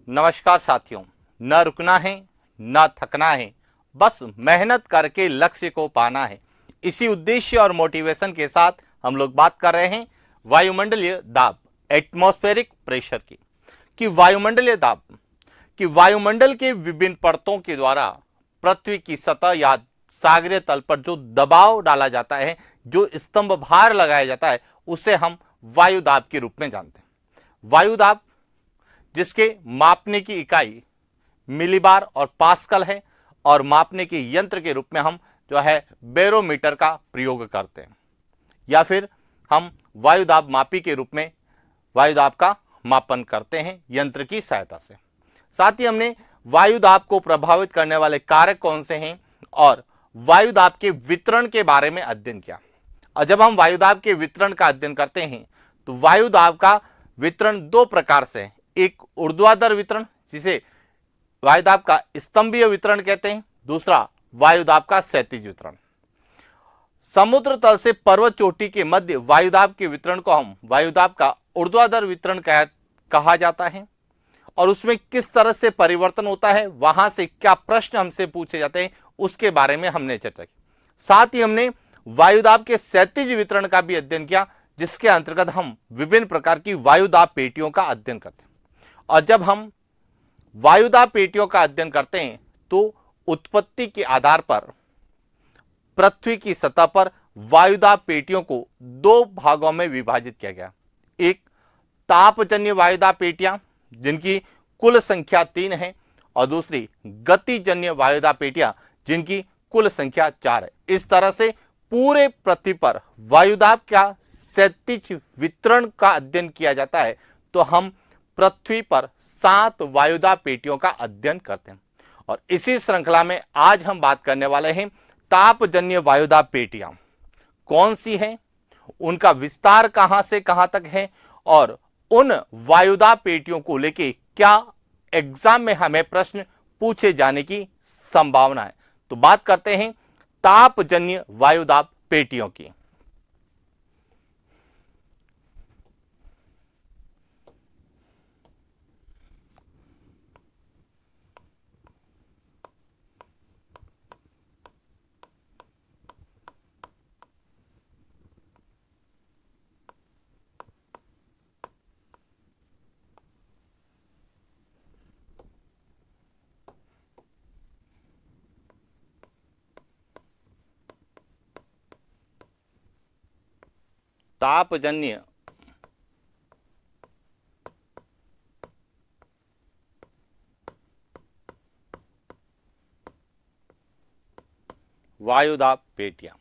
नमस्कार साथियों, न रुकना है न थकना है, बस मेहनत करके लक्ष्य को पाना है। इसी उद्देश्य और मोटिवेशन के साथ हम लोग बात कर रहे हैं वायुमंडलीय दाब, एटमॉस्फेरिक प्रेशर की। कि वायुमंडलीय दाब कि वायुमंडल के विभिन्न परतों के द्वारा पृथ्वी की सतह या सागरीय तल पर जो दबाव डाला जाता है, जो स्तंभ भार लगाया जाता है, उसे हम वायु दाब के रूप में जानते हैं। वायु दाब जिसके मापने की इकाई मिलीबार और पास्कल है, और मापने के यंत्र के रूप में हम जो है बैरोमीटर का प्रयोग करते हैं, या फिर हम वायु दाब मापी के रूप में वायु दाब का मापन करते हैं यंत्र की सहायता से। साथ ही हमने वायु दाब को प्रभावित करने वाले कारक कौन से हैं और वायु दाब के वितरण के बारे में अध्ययन किया। और जब हम वायु दाब के वितरण का अध्ययन करते हैं तो वायु दाब का वितरण दो प्रकार से है। एक ऊर्ध्वाधर वितरण, जिसे वायु दाब का स्तंभीय वितरण कहते हैं, दूसरा वायु दाब का क्षैतिज वितरण। समुद्र तल से पर्वत चोटी के मध्य वायु दाब के वितरण को हम वायु दाब का ऊर्ध्वाधर वितरण कहा जाता है, और उसमें किस तरह से परिवर्तन होता है, वहां से क्या प्रश्न हमसे पूछे जाते हैं, उसके बारे में हमने चर्चा की। साथ ही हमने वायु दाब के क्षैतिज वितरण का भी अध्ययन किया, जिसके अंतर्गत हम विभिन्न प्रकार की वायु दाब पेटियों का अध्ययन करते हैं। और जब हम वायु दाब पेटियों का अध्ययन करते हैं तो उत्पत्ति के आधार पर पृथ्वी की सतह पर वायु दाब पेटियों को दो भागों में विभाजित किया गया। एक तापजन्य वायु दाब पेटियां, जिनकी कुल संख्या 3 है, और दूसरी गतिजन्य वायु दाब पेटियां, जिनकी कुल संख्या 4 है। इस तरह से पूरे पृथ्वी पर वायु दाब का क्षैतिज वितरण का अध्ययन किया जाता है, तो हम पृथ्वी पर 7 वायु दाब पेटियों का अध्ययन करते हैं। और इसी श्रृंखला में आज हम बात करने वाले हैं तापजन्य वायु दाब पेटियां कौन सी हैं, उनका विस्तार कहां से कहां तक है, और उन वायु दाब पेटियों को लेके क्या एग्जाम में हमें प्रश्न पूछे जाने की संभावना है। तो बात करते हैं तापजन्य वायु दाब पेटियों की। तापजन्य वायु दाब पेटियां,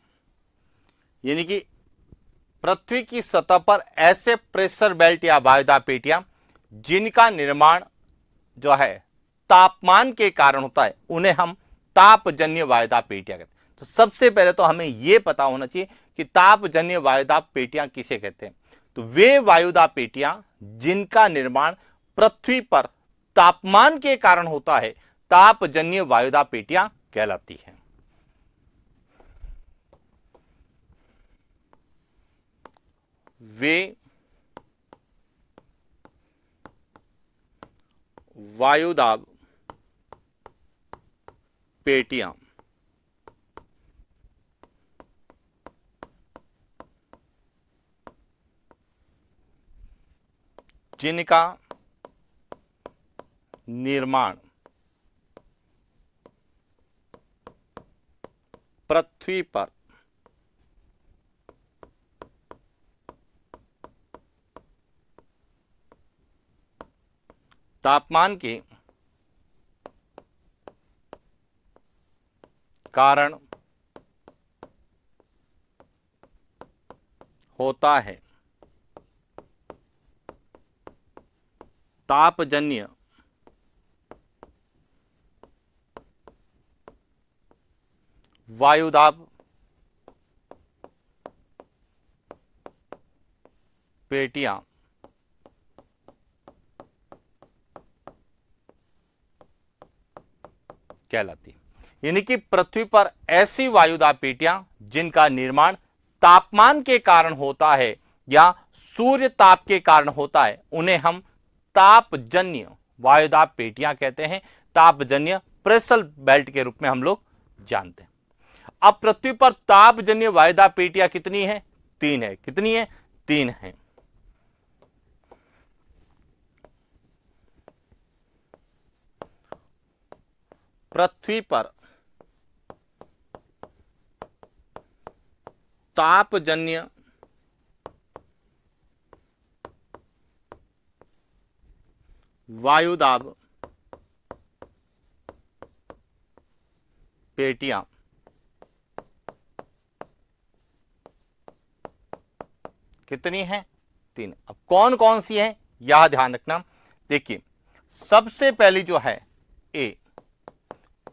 यानी कि पृथ्वी की सतह पर ऐसे प्रेशर बेल्ट या वायु दाब पेटियां जिनका निर्माण जो है तापमान के कारण होता है, उन्हें हम तापजन्य वायु दाब पेटियां कहते हैं। तो सबसे पहले तो हमें यह पता होना चाहिए कि तापजन्य वायु दाब पेटियां किसे कहते हैं। तो वे वायु दाब पेटियां जिनका निर्माण पृथ्वी पर तापमान के कारण होता है, तापजन्य वायु दाब पेटियां कहलाती हैं। वे वायु दाब पेटियां जिनका निर्माण पृथ्वी पर तापमान के कारण होता है, तापजन्य वायु दाब पेटियां कहलाती, यानी कि पृथ्वी पर ऐसी वायु दाब पेटियां जिनका निर्माण तापमान के कारण होता है या सूर्य ताप के कारण होता है, उन्हें हम तापजन्य वायुदाब पेटियां कहते हैं, तापजन्य प्रेशर बेल्ट के रूप में हम लोग जानते हैं। अब पृथ्वी पर तापजन्य वायुदाब पेटियां कितनी है? 3 है। कितनी है? 3 है। पृथ्वी पर तापजन्य वायुदाब पेटियां कितनी हैं? 3। अब कौन कौन सी हैं यह ध्यान रखना। देखिए, सबसे पहली जो है ए,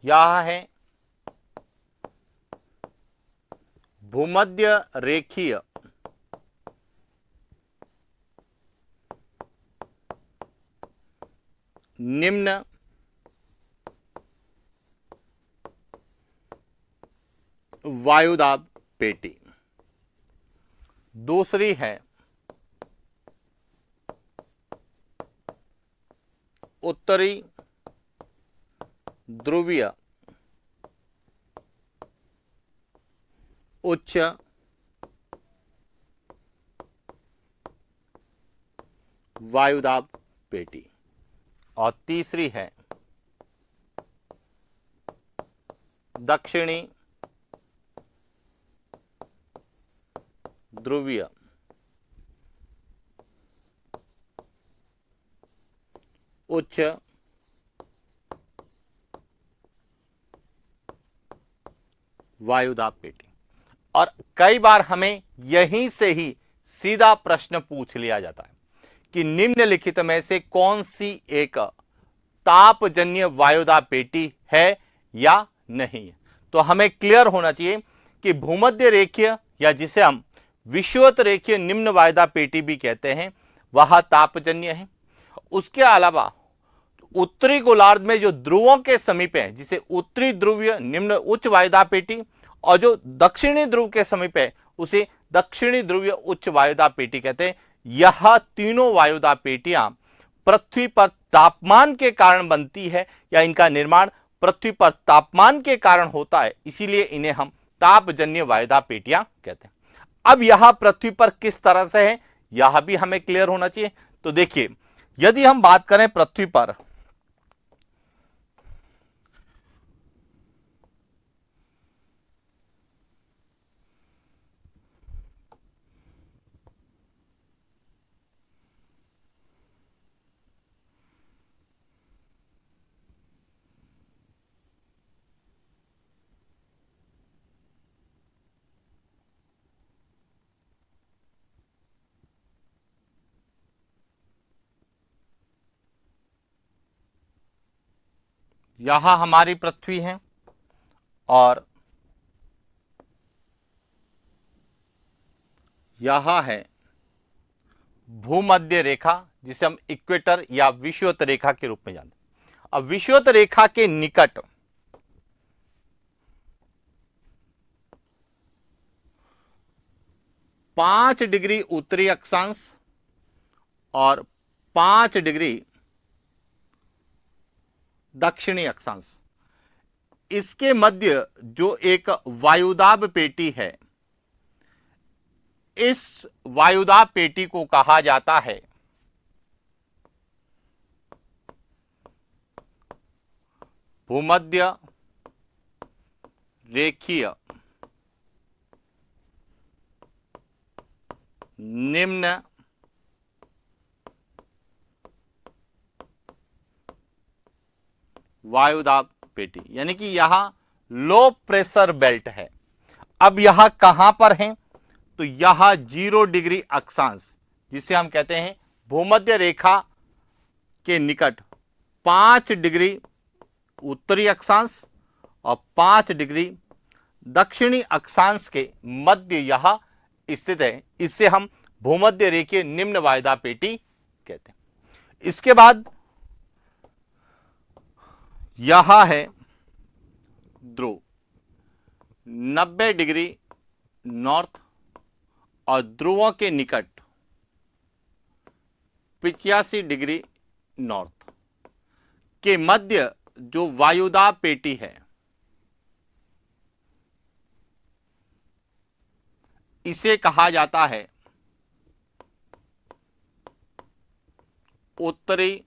यह है भूमध्य रेखीय निम्न वायुदाब पेटी। दूसरी है उत्तरी ध्रुवीय उच्च वायुदाब पेटी। और तीसरी है दक्षिणी ध्रुवीय उच्च वायुदाब पेटी। और कई बार हमें यहीं से ही सीधा प्रश्न पूछ लिया जाता है कि निम्नलिखित में से कौन सी एक तापजन्य वायुदाब पेटी है या नहीं है। तो हमें क्लियर होना चाहिए कि भूमध्य रेखीय या जिसे हम विषुवत रेखीय निम्न वायुदाब पेटी भी कहते हैं, वह तापजन्य है। उसके अलावा उत्तरी गोलार्ध में जो ध्रुवों के समीप है, जिसे उत्तरी ध्रुवीय निम्न उच्च वायुदाब पेटी, और जो दक्षिणी ध्रुव के समीप है उसे दक्षिणी ध्रुवीय उच्च वायुदाब पेटी कहते हैं। यह तीनों वायुदाब पेटियां पृथ्वी पर तापमान के कारण बनती है, या इनका निर्माण पृथ्वी पर तापमान के कारण होता है, इसीलिए इन्हें हम तापजन्य वायुदाब पेटियां कहते हैं। अब यह पृथ्वी पर किस तरह से है, यह भी हमें क्लियर होना चाहिए। तो देखिए, यदि हम बात करें पृथ्वी पर यहां हमारी पृथ्वी है और यह है भूमध्य रेखा, जिसे हम इक्वेटर या विषुवत रेखा के रूप में जानते हैं। अब विषुवत रेखा के निकट 5 डिग्री उत्तरी अक्षांश और 5 डिग्री दक्षिणी अक्षांश, इसके मध्य जो एक वायुदाब पेटी है, इस वायुदाब पेटी को कहा जाता है भूमध्य रेखीय निम्न वायुदाब पेटी, यानी कि यहां लो प्रेशर बेल्ट है। अब यह कहां पर है? तो यह 0 डिग्री अक्षांश, जिसे हम कहते हैं भूमध्य रेखा के निकट 5 डिग्री उत्तरी अक्षांश और 5 डिग्री दक्षिणी अक्षांश के मध्य यह स्थित है। इससे हम भूमध्य रेखीय निम्न वायुदाब पेटी कहते हैं। इसके बाद यह है ध्रुव 90 डिग्री नॉर्थ और ध्रुवों के निकट 85 डिग्री नॉर्थ। के मध्य जो वायुदाब पेटी है, इसे कहा जाता है उत्तरी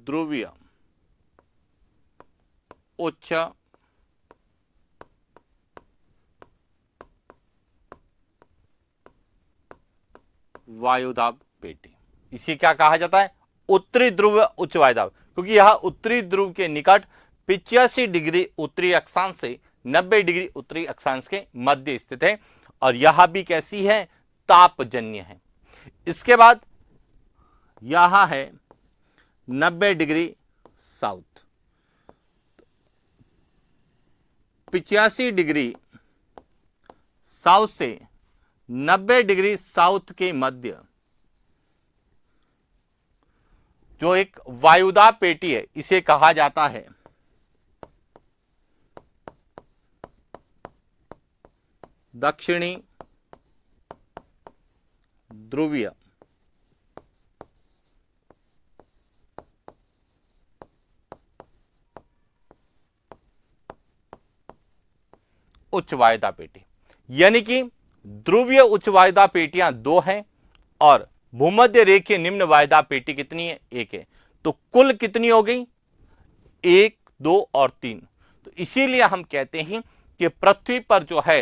ध्रुवीय उच्च वायुदाब पेटी। इसे क्या कहा जाता है? उत्तरी ध्रुव उच्च वायुदाब, क्योंकि यह उत्तरी ध्रुव के निकट 85 डिग्री उत्तरी अक्षांश से 90 डिग्री उत्तरी अक्षांश के मध्य स्थित है और यह भी कैसी है? तापजन्य है। इसके बाद यह है 90 डिग्री साउथ, 85 डिग्री साउथ से 90 डिग्री साउथ के मध्य जो एक वायुदाब पेटी है, इसे कहा जाता है दक्षिणी ध्रुवीय उच्च वायुदाब पेटी। यानी कि ध्रुवीय उच्च वायुदाब पेटियां 2 हैं और भूमध्य रेखीय निम्न वायुदाब पेटी कितनी है? 1 है। तो कुल कितनी हो गई? 1, 2 और 3। तो इसीलिए हम कहते हैं कि पृथ्वी पर जो है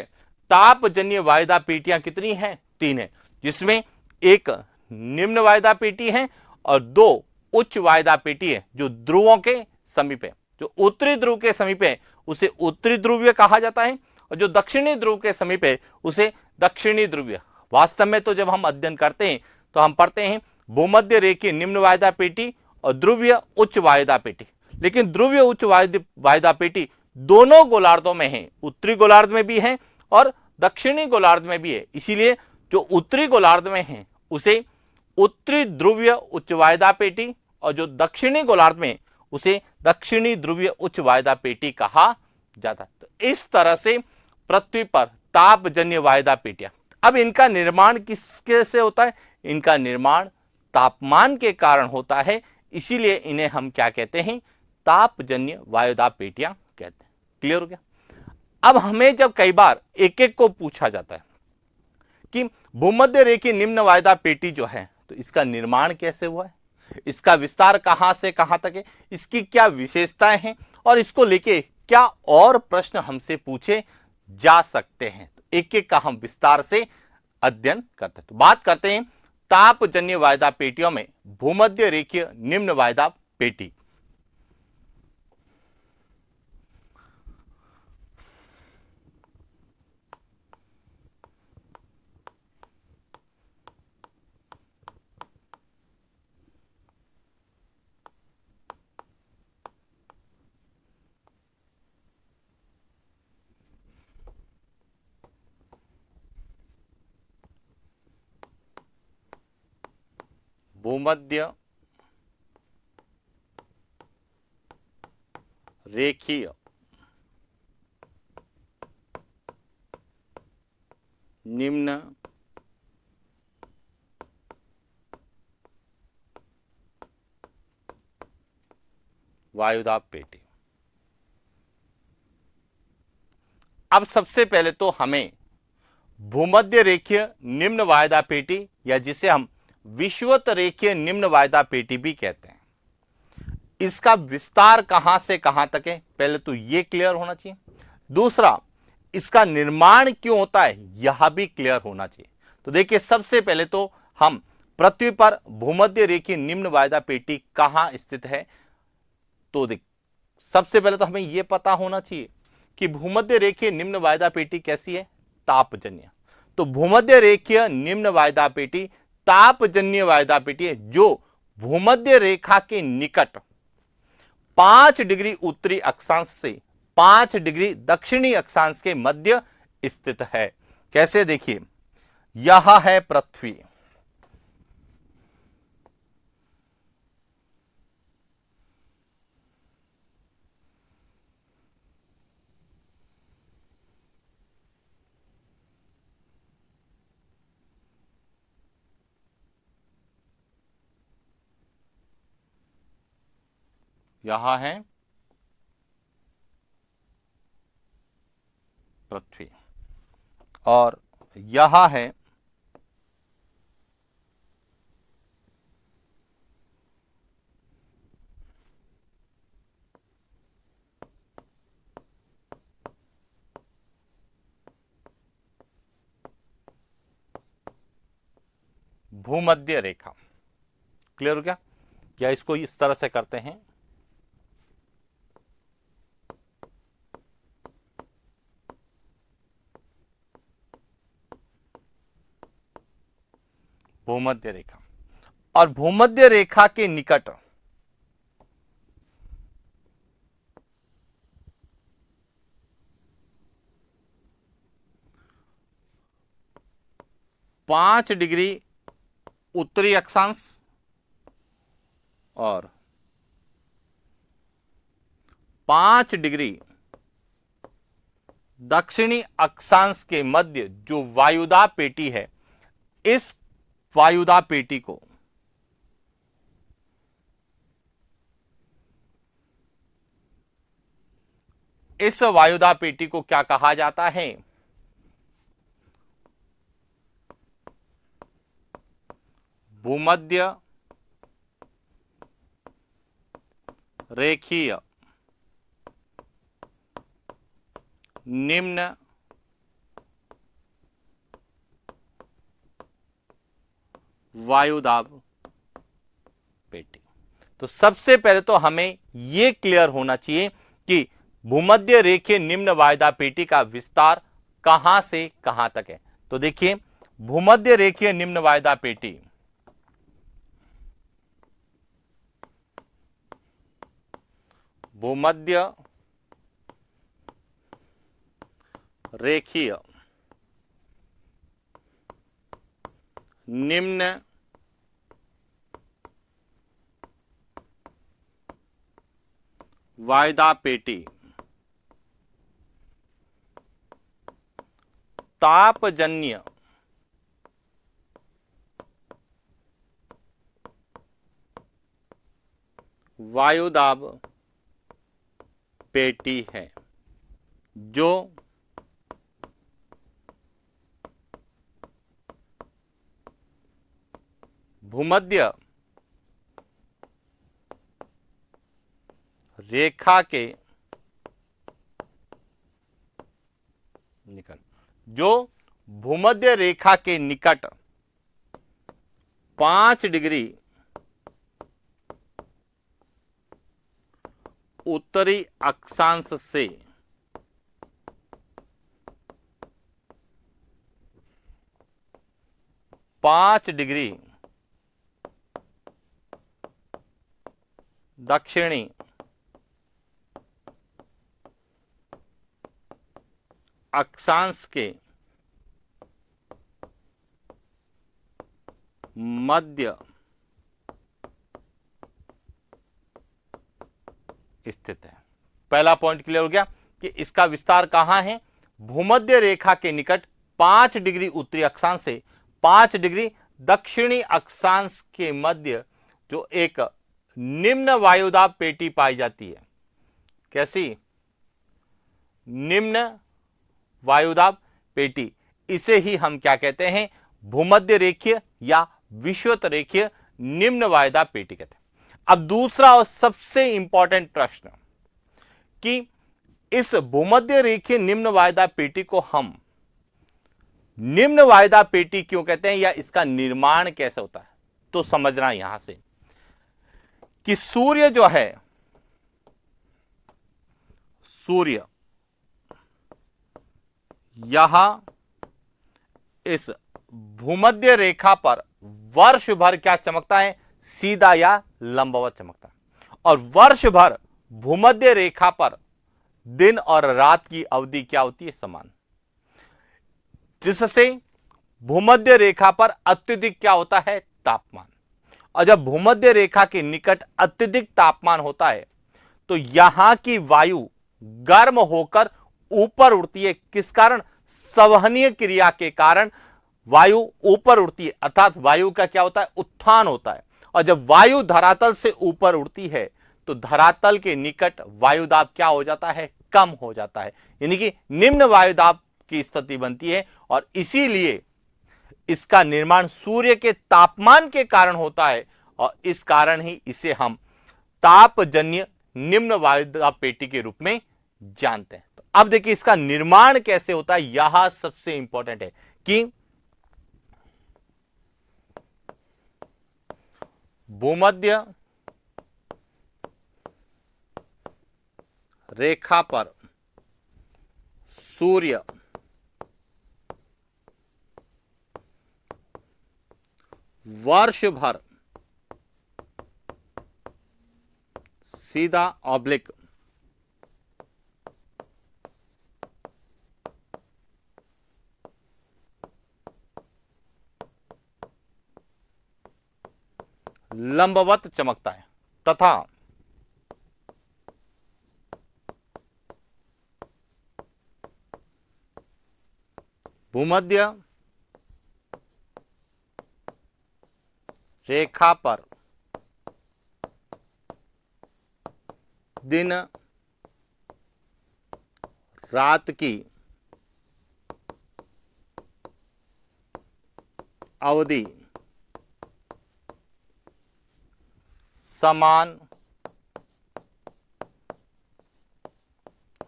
तापजन्य वायुदाब पेटियां कितनी हैं? 3 है, जिसमें एक निम्न वायुदाब पेटी है और 2 उच्च वायुदाब पेटी है जो ध्रुवों के समीप है। जो उत्तरी ध्रुव के समीप है उसे उत्तरी ध्रुवीय कहा जाता है और जो दक्षिणी ध्रुव के समीप है उसे दक्षिणी ध्रुवीय। वास्तव में तो जब हम अध्ययन करते हैं तो हम पढ़ते हैं भूमध्य रेखीय निम्न वायुदाब पेटी और ध्रुवीय उच्च वायुदाब पेटी, लेकिन ध्रुवीय उच्च वायुदाब पेटी दोनों गोलार्धों में है, उत्तरी गोलार्ध में भी है और दक्षिणी गोलार्ध में भी है। इसीलिए जो उत्तरी गोलार्ध में है उसे उत्तरी ध्रुवीय उच्च वायुदाब पेटी और जो दक्षिणी गोलार्ध में उसे दक्षिणी ध्रुवीय उच्च वायुदाब पेटी कहा जाता है। तो इस तरह से पृथ्वी पर तापजन्य वायुदाब पेटियां, अब इनका निर्माण किसके से होता है? इनका निर्माण तापमान के कारण होता है, इसीलिए इन्हें हम क्या कहते हैं? तापजन्य वायुदाब पेटियां कहते हैं। क्लियर हो गया? अब हमें जब कई बार एक एक को पूछा जाता है कि भूमध्य रेखीय निम्न वायुदाब पेटी जो है तो इसका निर्माण कैसे हुआ है, इसका विस्तार कहां से कहां तक है, इसकी क्या विशेषताएं हैं और इसको लेके क्या और प्रश्न हमसे पूछे जा सकते हैं, तो एक एक का हम विस्तार से अध्ययन करते हैं। तो बात करते हैं तापजन्य वायुदाब पेटियों में भूमध्य रेखीय निम्न वायुदाब पेटी। भूमध्य रेखीय निम्न वायुदाब पेटी। अब सबसे पहले तो हमें भूमध्य रेखीय निम्न वायुदाब पेटी या जिसे हम विषुवत रेखीय निम्न वायुदाब पेटी भी कहते हैं, इसका विस्तार कहां से कहां तक है, पहले तो यह क्लियर होना चाहिए। दूसरा, इसका निर्माण क्यों होता है यह भी क्लियर होना चाहिए। तो देखिए, सबसे पहले तो हम पृथ्वी पर भूमध्य रेखीय निम्न वायुदाब पेटी कहां स्थित है, तो देख सबसे पहले तो हमें यह पता होना चाहिए कि भूमध्य रेखीय निम्न वायुदाब पेटी कैसी है? तापजन्य। तो भूमध्य रेखीय निम्न वायुदाब पेटी तापजन्य वायुदाब पेटी है जो भूमध्य रेखा के निकट 5 डिग्री उत्तरी अक्षांश से 5 डिग्री दक्षिणी अक्षांश के मध्य स्थित है। कैसे? देखिए, यह है पृथ्वी, यहां है पृथ्वी और यहां है भूमध्य रेखा। क्लियर हो गया? या इसको इस तरह से करते हैं, भूमध्य रेखा, और भूमध्य रेखा के निकट पांच डिग्री उत्तरी अक्षांश और 5 डिग्री दक्षिणी अक्षांश के मध्य जो वायुदाब पेटी है, इस वायुदाब पेटी को क्या कहा जाता है? भूमध्य रेखीय निम्न वायुदाब पेटी। तो सबसे पहले तो हमें यह क्लियर होना चाहिए कि भूमध्य रेखीय निम्न वायुदाब पेटी का विस्तार कहां से कहां तक है। तो देखिए, भूमध्य रेखीय निम्न वायुदाब पेटी भूमध्य रेखीय निम्न वायुदाब पेटी तापजन्य वायुदाब पेटी है, जो भूमध्य रेखा के निकट 5 डिग्री उत्तरी अक्षांश से 5 डिग्री दक्षिणी अक्षांश के मध्य स्थित है। पहला पॉइंट क्लियर हो गया कि इसका विस्तार कहां है? भूमध्य रेखा के निकट 5 डिग्री उत्तरी अक्षांश से 5 डिग्री दक्षिणी अक्षांश के मध्य जो एक निम्न वायुदाब पेटी पाई जाती है। कैसी? निम्न वायुदाब पेटी। इसे ही हम क्या कहते हैं? भूमध्य रेखीय या विषुवत रेखीय निम्न वायुदाब पेटी कहते हैं। अब दूसरा और सबसे इंपॉर्टेंट प्रश्न कि इस भूमध्य रेखीय निम्न वायुदाब पेटी को हम निम्न वायुदाब पेटी क्यों कहते हैं या इसका निर्माण कैसे होता है? तो समझना यहां से कि सूर्य जो है, सूर्य यहां इस भूमध्य रेखा पर वर्ष भर क्या चमकता है? सीधा या लंबवत चमकता है। और वर्ष भर भूमध्य रेखा पर दिन और रात की अवधि क्या होती है? समान, जिससे भूमध्य रेखा पर अत्यधिक क्या होता है? तापमान। और जब भूमध्य रेखा के निकट अत्यधिक तापमान होता है तो यहां की वायु गर्म होकर ऊपर उड़ती है। किस कारण? संवहनीय क्रिया के कारण वायु ऊपर उड़ती है, अर्थात वायु का क्या होता है? उत्थान होता है। और जब वायु धरातल से ऊपर उड़ती है तो धरातल के निकट वायुदाब क्या हो जाता है, कम हो जाता है, यानी कि निम्न वायुदाब की स्थिति बनती है। और इसीलिए इसका निर्माण सूर्य के तापमान के कारण होता है और इस कारण ही इसे हम तापजन्य निम्न वायुदाब पेटी के रूप में जानते हैं। तो अब देखिए इसका निर्माण कैसे होता है, यह सबसे इंपॉर्टेंट है कि भूमध्य रेखा पर सूर्य वर्ष भर सीधा ऑब्लिक लंबवत चमकता है तथा भूमध्य रेखा पर दिन रात की अवधि समान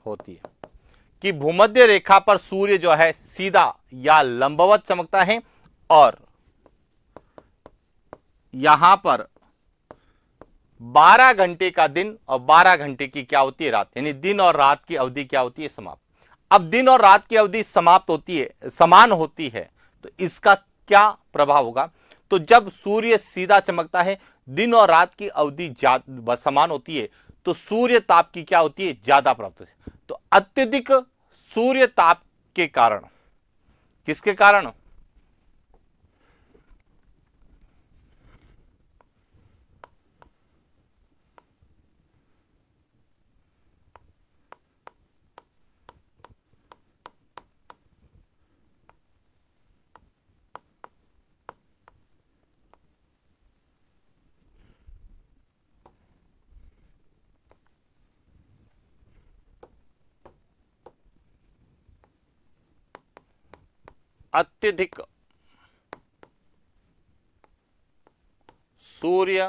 होती है। कि भूमध्य रेखा पर सूर्य जो है सीधा या लंबवत चमकता है और यहां पर 12 घंटे का दिन और 12 घंटे की क्या होती है, रात, यानी दिन और रात की अवधि क्या होती है, समाप्त। अब दिन और रात की अवधि समाप्त होती है, समान होती है, तो इसका क्या प्रभाव होगा, तो जब सूर्य सीधा चमकता है, दिन और रात की अवधि समान होती है, तो सूर्य ताप की क्या होती है, ज्यादा प्राप्त होती है। तो अत्यधिक सूर्य ताप के कारण, किसके कारण, अत्यधिक सूर्य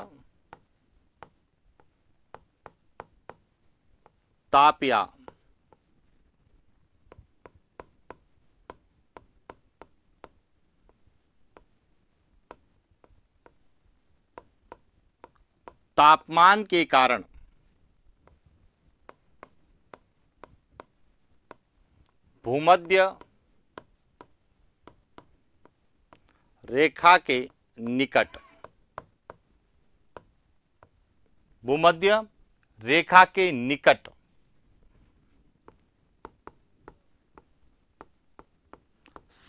ताप या तापमान के कारण भूमध्य रेखा के निकट, भूमध्य रेखा के निकट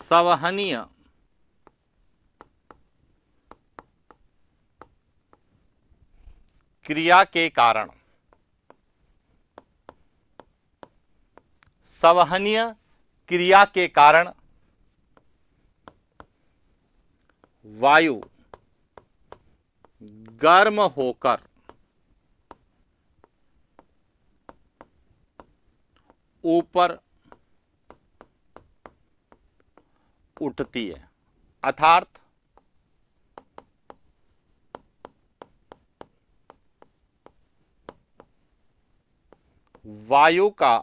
संवहनीय क्रिया के कारण, संवहनीय क्रिया के कारण वायु गर्म होकर ऊपर उठती है, अर्थात वायु का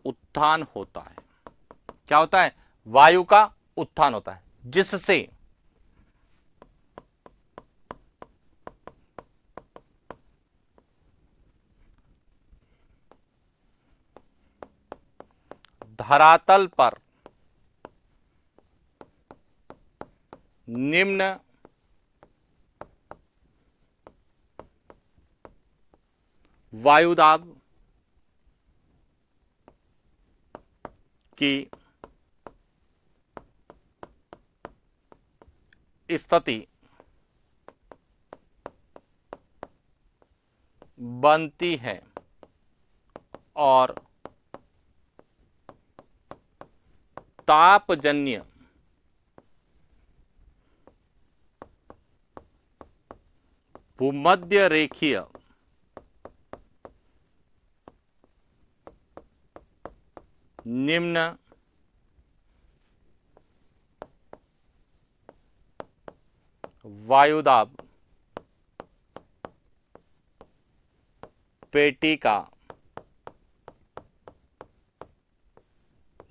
उत्थान होता है। क्या होता है, वायु का उत्थान होता है, जिससे धरातल पर निम्न वायुदाब की स्थिति बनती है और तापजन्य भूमध्य रेखीय निम्न वायुदाब पेटी का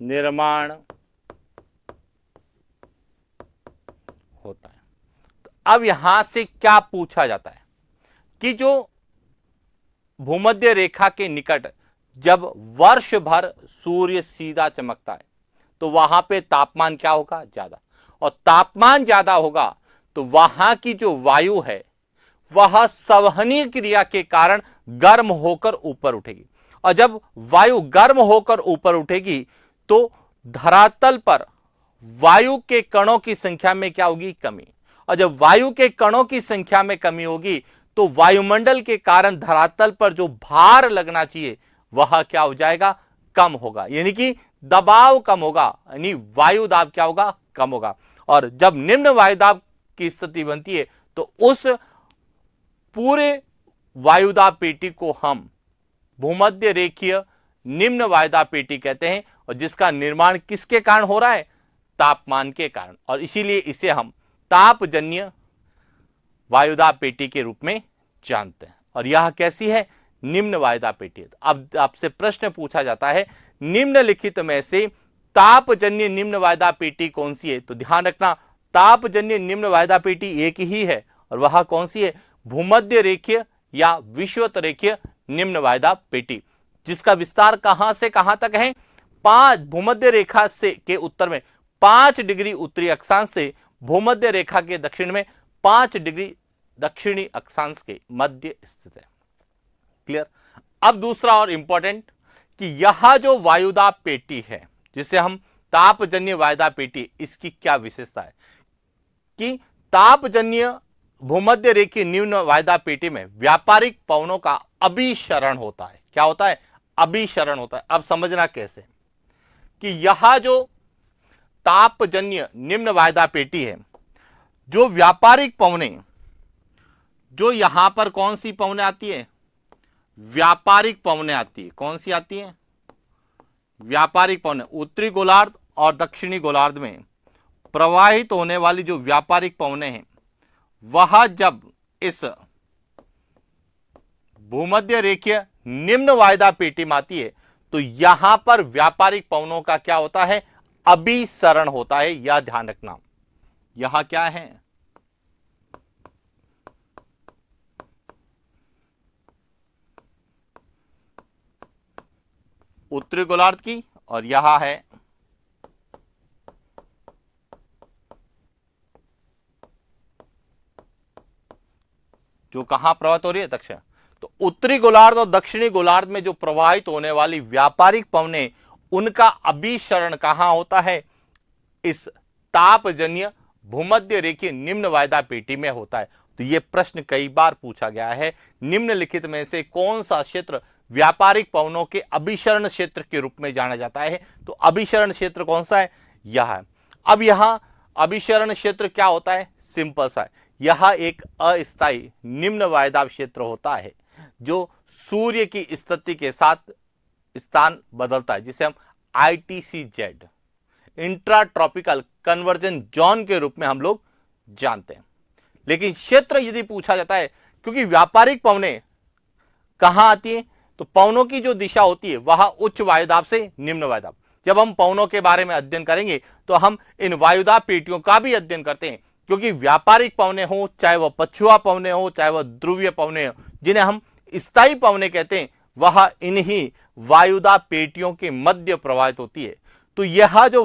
निर्माण होता है। तो अब यहां से क्या पूछा जाता है कि जो भूमध्य रेखा के निकट जब वर्ष भर सूर्य सीधा चमकता है तो वहां पे तापमान क्या होगा? ज्यादा। और तापमान ज्यादा होगा तो वहां की जो वायु है वह संवहनीय क्रिया के कारण गर्म होकर ऊपर उठेगी। और जब वायु गर्म होकर ऊपर उठेगी तो धरातल पर वायु के कणों की संख्या में क्या होगी? कमी। और जब वायु के कणों की संख्या में कमी होगी तो वायुमंडल के कारण धरातल पर जो भार लगना चाहिए वह क्या हो जाएगा? कम होगा, यानी कि दबाव कम होगा, यानी वायु दाब क्या होगा? कम होगा। और जब निम्न वायुदाब की स्थिति बनती है तो उस पूरे वायुदाब पेटी को हम भूमध्य रेखीय निम्न वायुदाब पेटी कहते हैं, और जिसका निर्माण किसके कारण हो रहा है? तापमान के कारण। और इसीलिए इसे हम तापजन्य वायुदाब पेटी के रूप में जानते हैं। और यह कैसी है? निम्न वायुदाब पेटी है। अब आपसे प्रश्न पूछा जाता है निम्नलिखित में से तापजन्य निम्न वायुदाब पेटी कौन सी है? तो ध्यान रखना, तापजन्य निम्न वायुदाब पेटी एक ही है, और वह कौन सी है? भूमध्य रेखीय या विषुवत रेखीय निम्न वायुदाब पेटी, जिसका विस्तार कहां से कहां तक है? 5 भूमध्य रेखा से के उत्तर में 5 डिग्री उत्तरी अक्षांश से भूमध्य रेखा के दक्षिण में 5 डिग्री दक्षिणी अक्षांश के मध्य स्थित है। क्लियर? अब दूसरा और इंपॉर्टेंट कि यह जो वायुदाब पेटी है जिसे हम तापजन्य वायुदाब पेटी, इसकी क्या विशेषता है कि तापजन्य भूमध्य रेखीय निम्न वायुदाब पेटी में व्यापारिक पवनों का अभिसरण होता है। क्या होता है? अभिसरण होता है। अब समझना कैसे कि यह जो तापजन्य निम्न वायुदाब पेटी है, जो व्यापारिक पवनें, जो यहां पर कौन सी पवनें आती है? व्यापारिक पवनें आती है। कौन सी आती है? व्यापारिक पवनें। उत्तरी गोलार्ध और दक्षिणी गोलार्ध में प्रवाहित होने वाली जो व्यापारिक पवनें हैं वह जब इस भूमध्य रेखीय निम्न वायुदाब पेटी में आती है तो यहां पर व्यापारिक पवनों का क्या होता है? अभिसरण होता है। यह ध्यान रखना। यहां क्या है? उत्तरी गोलार्ध की, और यहां है जो कहां प्रवाहित हो रही है? दक्षिण। तो उत्तरी गोलार्ध और दक्षिणी गोलार्ध में जो प्रवाहित होने वाली व्यापारिक पवनें, उनका अभिसरण कहां होता है? इस तापजन्य भूमध्य रेखीय निम्न वायुदाब पेटी में होता है। तो यह प्रश्न कई बार पूछा गया है, निम्नलिखित में से कौन सा क्षेत्र व्यापारिक पवनों के अभिसरण क्षेत्र के रूप में जाना जाता है? तो अभिसरण क्षेत्र कौन सा है? यह है। अब यहां अभिसरण क्षेत्र क्या होता है? सिंपल सा है, यह एक अस्थायी निम्न वायुदाब क्षेत्र होता है जो सूर्य की स्थिति के साथ स्थान बदलता है, जिसे हम ITCZ intra tropical conversion zone के रूप में हम लोग जानते हैं। लेकिन क्षेत्र यदि पूछा जाता है, क्योंकि व्यापारिक पवनें कहां आती है? तो पवनों की जो दिशा होती है वह उच्च वायुदाब से निम्न वायुदाब। जब हम पवनों के बारे में अध्ययन करेंगे तो हम इन वायुदाब पेटियों का भी अध्ययन करते हैं, क्योंकि व्यापारिक पवनें हो, चाहे वह पछुआ पवनें हो, चाहे वह ध्रुवीय पवनें हो, जिन्हें हम स्थायी पवनें कहते हैं, वह इन्हीं वायुदाब पेटियों के मध्य प्रवाहित होती है। तो यह जो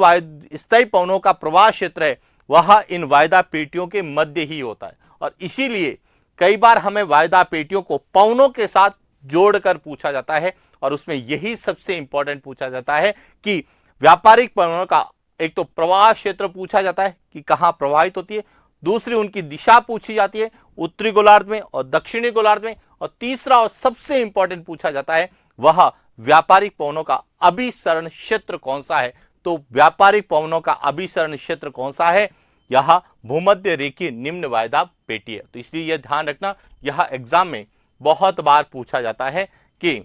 स्थायी पवनों का प्रवाह क्षेत्र है वह इन वायुदाब पेटियों के मध्य ही होता है। और इसीलिए कई बार हमें वायुदाब पेटियों को पवनों के साथ जोड़कर पूछा जाता है, और उसमें यही सबसे इंपॉर्टेंट पूछा जाता है कि व्यापारिक पवनों का एक तो प्रवाह क्षेत्र पूछा जाता है कि कहां प्रवाहित होती है, दूसरी उनकी दिशा पूछी जाती है उत्तरी गोलार्ध में और दक्षिणी गोलार्ध में, और तीसरा और सबसे इंपॉर्टेंट पूछा जाता है वह व्यापारिक पवनों का अभिसरण क्षेत्र कौन सा है। तो व्यापारिक पवनों का अभिसरण क्षेत्र कौन सा है? यह भूमध्य रेखीय निम्न वायुदाब पेटी है। तो इसलिए यह ध्यान रखना, यह एग्जाम में बहुत बार पूछा जाता है कि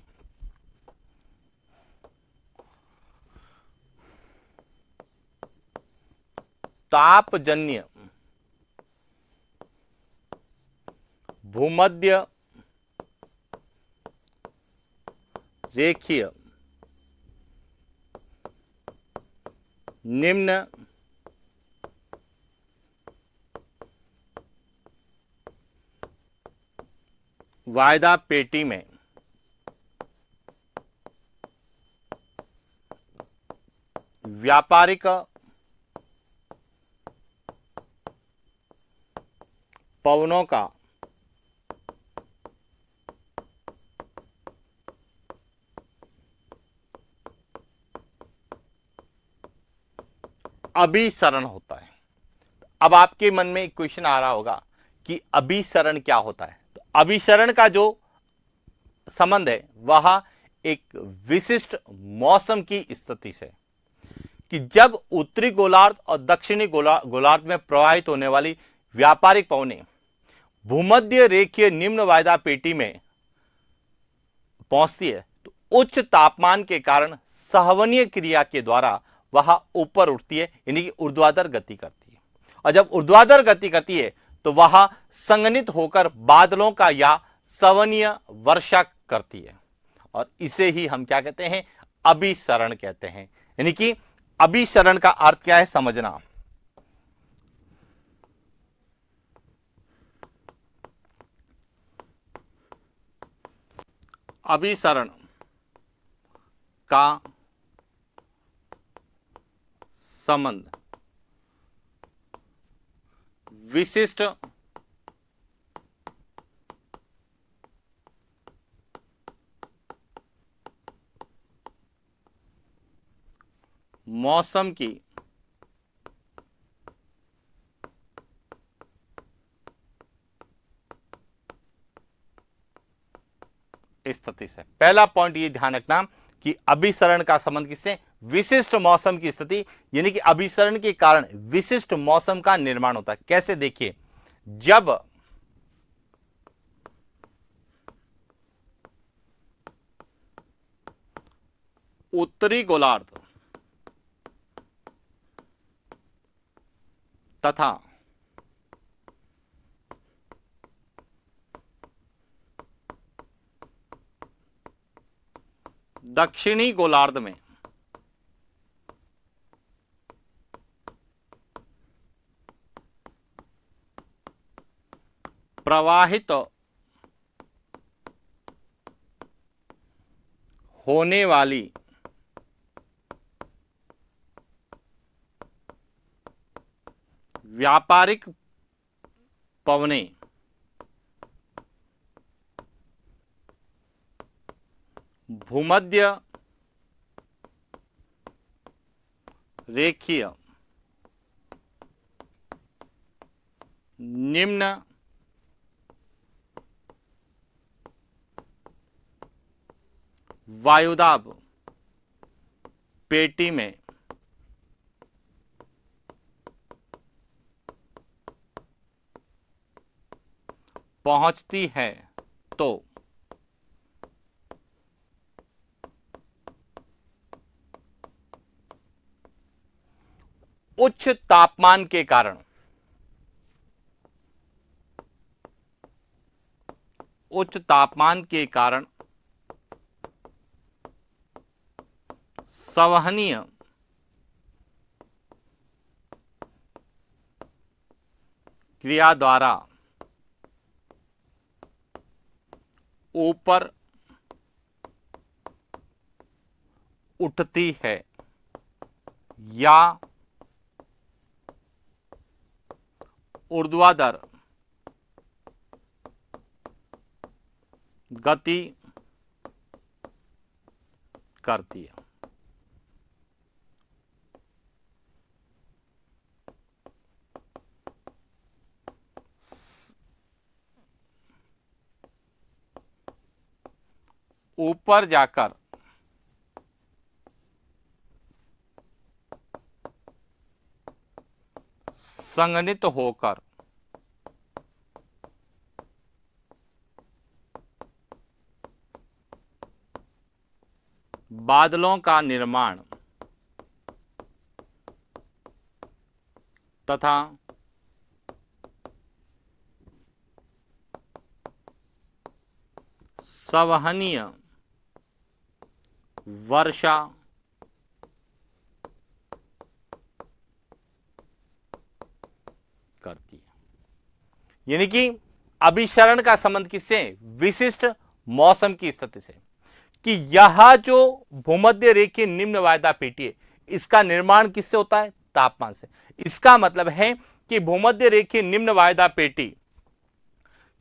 तापजन्य भूमध्य रेखीय निम्न वायुदाब पेटी में व्यापारिक पवनों का अभिसरण होता है। अब आपके मन में एक क्वेश्चन आ रहा होगा कि अभिसरण क्या होता है। तो अभिसरण का जो संबंध है वह एक विशिष्ट मौसम की स्थिति से, कि जब उत्तरी गोलार्ध और दक्षिणी गोलार्ध में प्रवाहित होने वाली व्यापारिक पवनें भूमध्य रेखीय निम्न वायुदाब पेटी में पहुंचती है तो उच्च तापमान के कारण सहवनीय क्रिया के द्वारा वह ऊपर उठती है, यानी कि ऊर्ध्वाधर गति करती है। और जब ऊर्ध्वाधर गति करती है तो वह संघनित होकर बादलों का या सवनीय वर्षा करती है, और इसे ही हम क्या कहते हैं, अभिसरण कहते हैं। यानी कि अभिसरण का अर्थ क्या है समझना। अभिसरण का संबंध विशिष्ट मौसम की स्थिति से। पहला पॉइंट ये ध्यान रखना कि अभिसरण का संबंध किससे, विशिष्ट मौसम की स्थिति, यानी कि अभिसरण के कारण विशिष्ट मौसम का निर्माण होता है। कैसे, देखिए, जब उत्तरी गोलार्ध तथा दक्षिणी गोलार्ध में प्रवाहित होने वाली व्यापारिक पवनें भूमध्य रेखीय निम्न वायुदाब पेटी में पहुंचती है तो उच्च तापमान के कारण संवहनीय क्रिया द्वारा ऊपर उठती है या ऊर्ध्वाधर गति करती है। ऊपर जाकर संघनित होकर बादलों का निर्माण तथा संवहनीय वर्षा करती है। यानी कि अभिसरण का संबंध किससे? विशिष्ट मौसम की स्थिति से, कि यह जो भूमध्य रेखीय निम्न वायदा पेटी है, इसका निर्माण किससे होता है? तापमान से। इसका मतलब है कि भूमध्य रेखीय निम्न वायदा पेटी,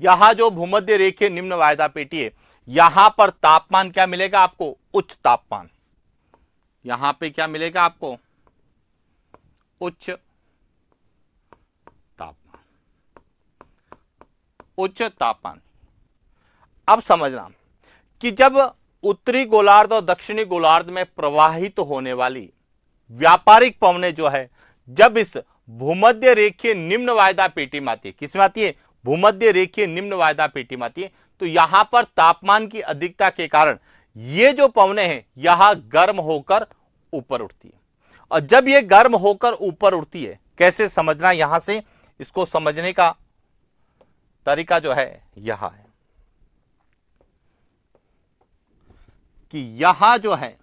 यहां जो भूमध्य रेखीय निम्न वायदा पेटी है, यहां पर तापमान क्या मिलेगा आपको? उच्च तापमान। यहां पे क्या मिलेगा आपको? उच्च तापमान। उच्च तापमान। अब समझना कि जब उत्तरी गोलार्ध और दक्षिणी गोलार्ध में प्रवाहित होने वाली व्यापारिक पवनें जो है, जब इस भूमध्य रेखीय निम्न वायदा पेटी में आती है, किसमें आती है? भूमध्य रेखीय निम्न वायदा पेटी में आती है, तो यहां पर तापमान की अधिकता के कारण ये जो पवनें हैं यहां गर्म होकर ऊपर उठती है। और जब ये गर्म होकर ऊपर उठती है, कैसे समझना, यहां से इसको समझने का तरीका जो है यहां है कि यहां जो है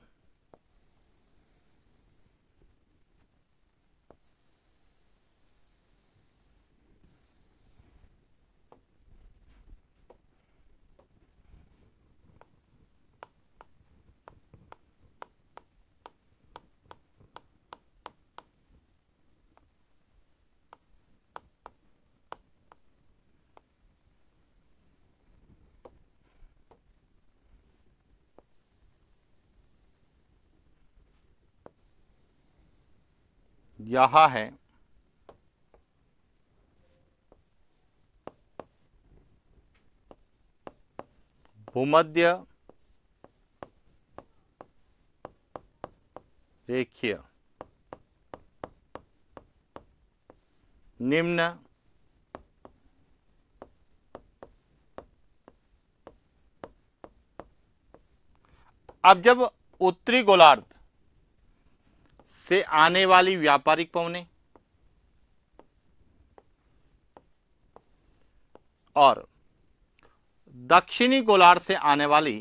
यहां है भूमध्य रेखीय निम्न अब जब उत्तरी गोलार्ध से आने वाली व्यापारिक पवनें और दक्षिणी गोलार्ध से आने वाली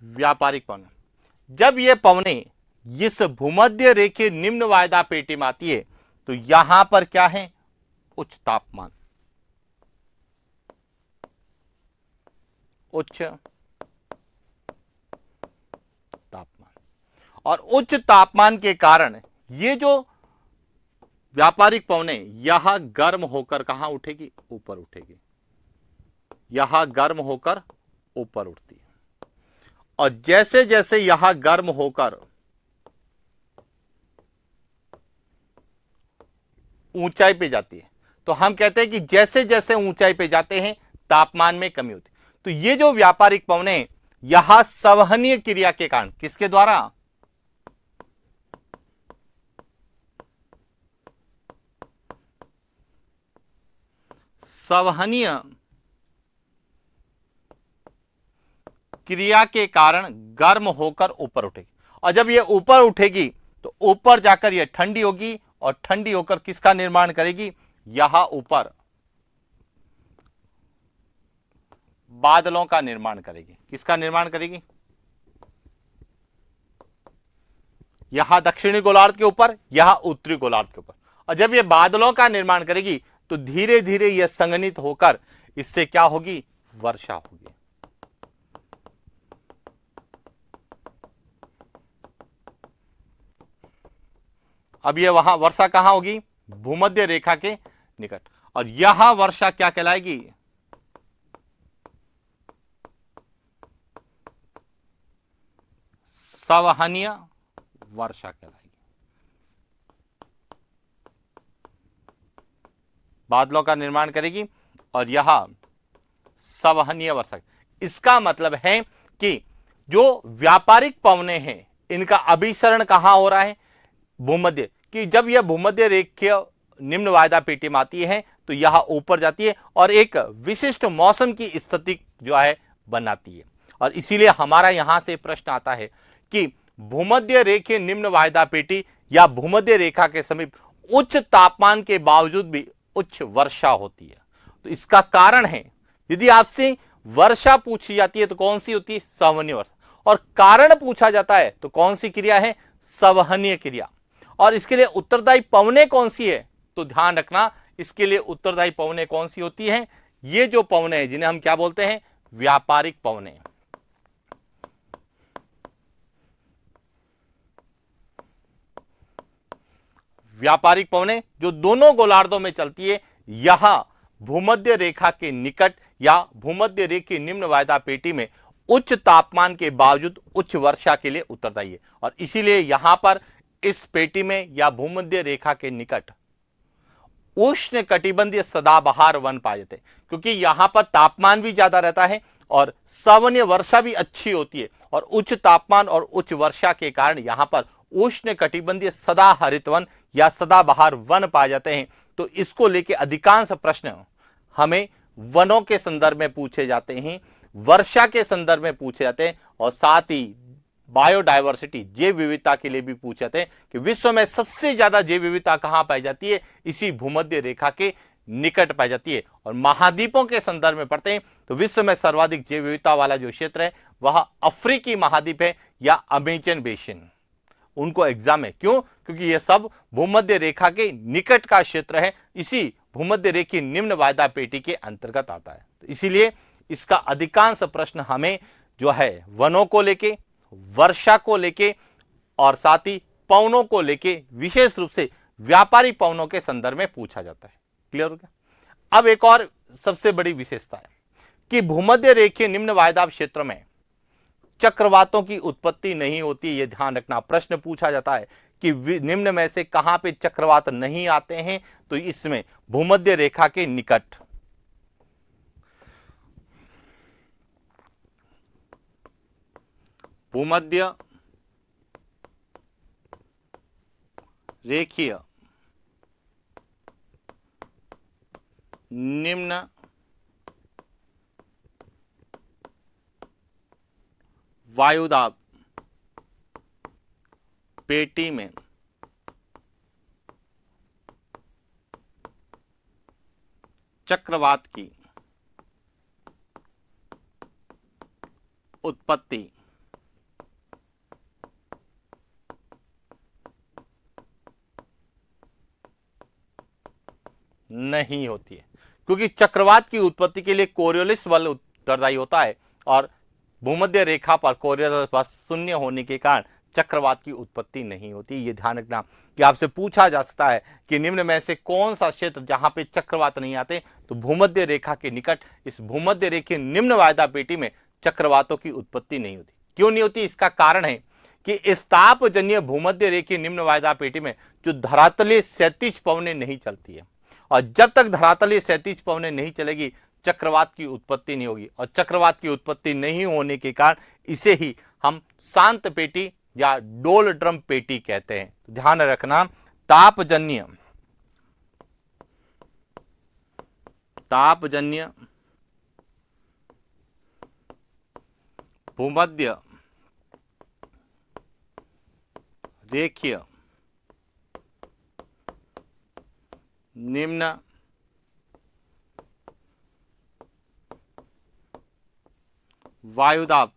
व्यापारिक पवनें, जब ये पवनें इस भूमध्य रेखीय निम्न वायदा पेटी में आती है, तो यहां पर क्या है? उच्च तापमान। उच्च तापमान। और उच्च तापमान के कारण ये जो व्यापारिक पवनें यहां गर्म होकर कहां उठेगी? ऊपर उठेगी। यहां गर्म होकर ऊपर उठती है। और जैसे जैसे यहां गर्म होकर ऊंचाई पे जाती है, तो हम कहते हैं कि जैसे जैसे ऊंचाई पे जाते हैं तापमान में कमी होती है। तो ये जो व्यापारिक पवनें यहां संवहनीय क्रिया के कारण, किसके द्वारा? संवहनीय क्रिया के कारण गर्म होकर ऊपर उठेगी। और जब ये ऊपर उठेगी तो ऊपर जाकर ये ठंडी होगी, और ठंडी होकर किसका निर्माण करेगी? यहां ऊपर बादलों का निर्माण करेगी। किसका निर्माण करेगी? यहां दक्षिणी गोलार्ध के ऊपर, यहां उत्तरी गोलार्ध के ऊपर। और जब ये बादलों का निर्माण करेगी तो धीरे धीरे यह संघनित होकर इससे क्या होगी? वर्षा होगी। अब ये वहां वर्षा कहां होगी? भूमध्य रेखा के निकट। और यहां वर्षा क्या कहलाएगी? संवहनीय वर्षा कहलाएगी। बादलों का निर्माण करेगी और यह संवहनीय वर्षा। इसका मतलब है कि जो व्यापारिक पवनें हैं इनका अभिसरण कहां हो रहा है? भूमध्य कि जब यह भूमध्य रेखीय निम्न वायदा पेटी में आती है तो यह ऊपर जाती है और एक विशिष्ट मौसम की स्थिति जो है बनाती है। और इसीलिए हमारा यहां से प्रश्न आता है कि भूमध्य रेखीय निम्न वायदा पेटी या भूमध्य रेखा के समीप उच्च तापमान के बावजूद भी उच्च वर्षा होती है। तो इसका कारण है, यदि आपसे वर्षा पूछी जाती है तो कौन सी होती है? संवहनीय वर्षा। और कारण पूछा जाता है तो कौन सी क्रिया है? संवहनीय क्रिया। और इसके लिए उत्तरदायी पवनें कौन सी है? तो ध्यान रखना, इसके लिए उत्तरदायी पवनें कौन सी होती हैं? ये जो पवनें हैं जिन्हें हम क्या बोलते हैं? व्यापारिक पवनें। व्यापारिक पवनें जो दोनों गोलार्धों में चलती है, यह भूमध्य रेखा के निकट या भूमध्य रेखा निम्न वायदा पेटी में उच्च तापमान के बावजूद उच्च वर्षा के लिए उत्तरदायी है। और इसीलिए यहां पर इस पेटी में या भूमध्य रेखा के निकट उष्ण कटिबंधीय सदाबहार वन पाए जाते हैं, क्योंकि यहां पर तापमान भी ज्यादा रहता है और संवहनीय वर्षा भी अच्छी होती है। और उच्च तापमान और उच्च वर्षा के कारण यहां पर उष्ण कटिबंधीय सदाहरित वन या सदाबहार वन पाए जाते हैं। तो इसको लेके अधिकांश प्रश्न हमें वनों के संदर्भ में पूछे जाते हैं, वर्षा के संदर्भ में पूछे जाते हैं, और साथ ही बायोडायवर्सिटी जैव विविधता के लिए भी पूछे जाते हैं कि विश्व में सबसे ज्यादा जैव विविधता कहां पाई जाती है? इसी भूमध्य रेखा के निकट पाई जाती है। और महाद्वीपों के संदर्भ में पढ़ते हैं तो विश्व में सर्वाधिक जैव विविधता वाला जो क्षेत्र है वह अफ्रीकी महाद्वीप है या अमेजन बेसिन। उनको एग्जाम है, क्यों? क्योंकि यह सब भूमध्य रेखा के निकट का क्षेत्र है, इसी भूमध्य रेखीय निम्न वायदा पेटी के अंतर्गत आता है। तो इसीलिए इसका अधिकांश प्रश्न हमें जो है वनों को लेके, वर्षा को लेके और साथ ही पवनों को लेके, विशेष रूप से व्यापारी पवनों के संदर्भ में पूछा जाता है। क्लियर हो गया? अब एक और सबसे बड़ी विशेषता है कि भूमध्य रेखीय निम्न वायदा क्षेत्र में चक्रवातों की उत्पत्ति नहीं होती। यह ध्यान रखना, प्रश्न पूछा जाता है कि निम्न में से कहां पे चक्रवात नहीं आते हैं? तो इसमें भूमध्य रेखा के निकट भूमध्य रेखीय निम्न वायुदाब पेटी में चक्रवात की उत्पत्ति नहीं होती है, क्योंकि चक्रवात की उत्पत्ति के लिए कोरियोलिस बल उत्तरदायी होता है और भूमध्य रेखा पर कोरियोलिस बल शून्य होने के कारण चक्रवात की उत्पत्ति नहीं होती। ये ध्यान रखना कि आपसे पूछा जा सकता है कि निम्न में से कौन सा क्षेत्र जहां पे चक्रवात नहीं आते? तो भूमध्य रेखा के निकट इस भूमध्य रेखा निम्न वायदा पेटी में चक्रवातों की उत्पत्ति नहीं होती। क्यों नहीं होती? इसका कारण है कि इस तापजन्य भूमध्य रेखा निम्न वायदा पेटी में जो धरातलीय क्षैतिज पवनें नहीं चलती है, और जब तक धरातलीय क्षैतिज पवनें नहीं चलेगी चक्रवात की उत्पत्ति नहीं होगी। और चक्रवात की उत्पत्ति नहीं होने के कारण इसे ही हम शांत पेटी या डोल ड्रम पेटी कहते हैं। तो ध्यान रखना, तापजन्य भूमध्य रेखीय निम्न वायुदाब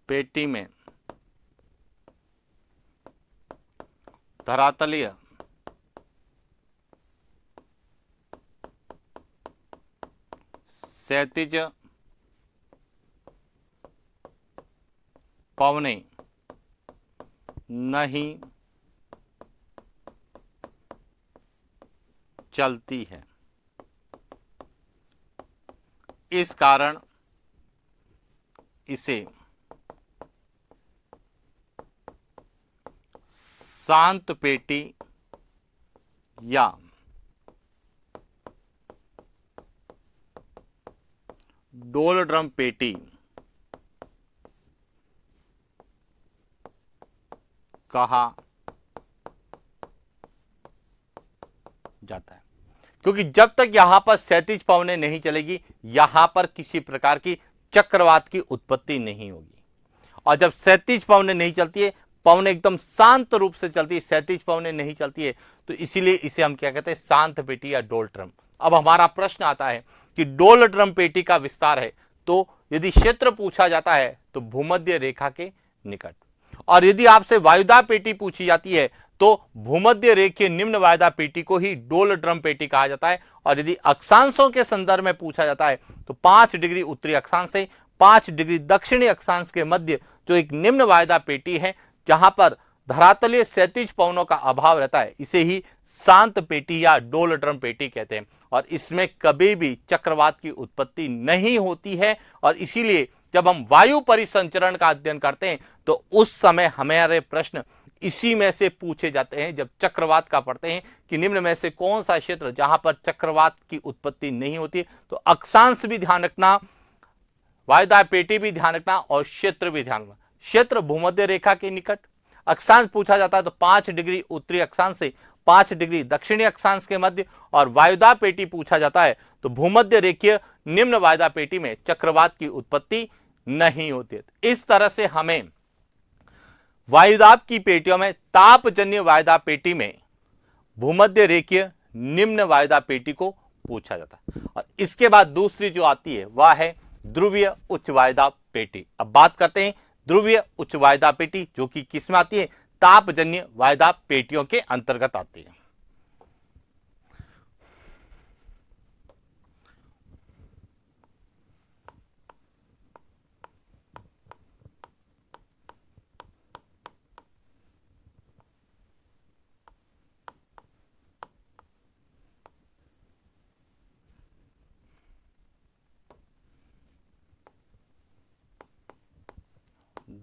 पेटी में धरातलीय क्षैतिज पवनें नहीं चलती है। इस कारण इसे शांत पेटी या डोल ड्रम पेटी कहा जाता है, क्योंकि जब तक यहां पर क्षैतिज पवनें नहीं चलेगी यहां पर किसी प्रकार की चक्रवात की उत्पत्ति नहीं होगी। और जब क्षैतिज पवनें नहीं चलती है, पवनें एकदम शांत रूप से चलती है, क्षैतिज पवनें नहीं चलती है, तो इसीलिए इसे हम क्या कहते हैं, शांत पेटी या डोलड्रम। अब हमारा प्रश्न आता है कि डोलड्रम पेटी का विस्तार है, तो यदि क्षेत्र पूछा जाता है तो भूमध्य रेखा के निकट, और यदि आपसे वायुदाब पेटी पूछी जाती है तो भूमध्य रेखीय निम्न वायुदाब पेटी को ही डोलड्रम पेटी कहा जाता है। और यदि अक्षांशों के संदर्भ में पूछा जाता है तो 5 डिग्री उत्तरी अक्षांश से 5 डिग्री दक्षिणी अक्षांश के मध्य जो एक निम्न वायुदाब पेटी है, जहां पर धरातलीय क्षैतिज पवनों का अभाव रहता है, इसे ही शांत पेटी या डोलड्रम पेटी कहते हैं। और इसमें कभी भी चक्रवात की उत्पत्ति नहीं होती है, और इसीलिए जब हम वायु परिसंचरण का अध्ययन करते हैं तो उस समय हमारे प्रश्न इसी में से पूछे जाते हैं। जब चक्रवात का पढ़ते हैं कि निम्न में से कौन सा क्षेत्र जहां पर चक्रवात की उत्पत्ति नहीं होती, तो अक्षांश भी ध्यान रखना, वायुदाब पेटी भी ध्यान रखना, और क्षेत्र भी ध्यान रखना। क्षेत्र भूमध्य रेखा के निकट, अक्षांश पूछा जाता है तो 5 डिग्री उत्तरी अक्षांश से 5 डिग्री दक्षिणी अक्षांश के मध्य, और वायुदाब पेटी पूछा जाता है तो भूमध्य रेखीय निम्न वायुदाब पेटी में चक्रवात की उत्पत्ति नहीं होती है। इस तरह से हमें वायुदाब की पेटियों में तापजन्य वायुदाब पेटी में भूमध्य रेखीय निम्न वायुदाब पेटी को पूछा जाता है। और इसके बाद दूसरी जो आती है वह है ध्रुवीय उच्च वायुदाब पेटी। अब बात करते हैं ध्रुवीय उच्च वायुदाब पेटी, जो कि किस में आती है, तापजन्य वायुदाब पेटियों के अंतर्गत आती है।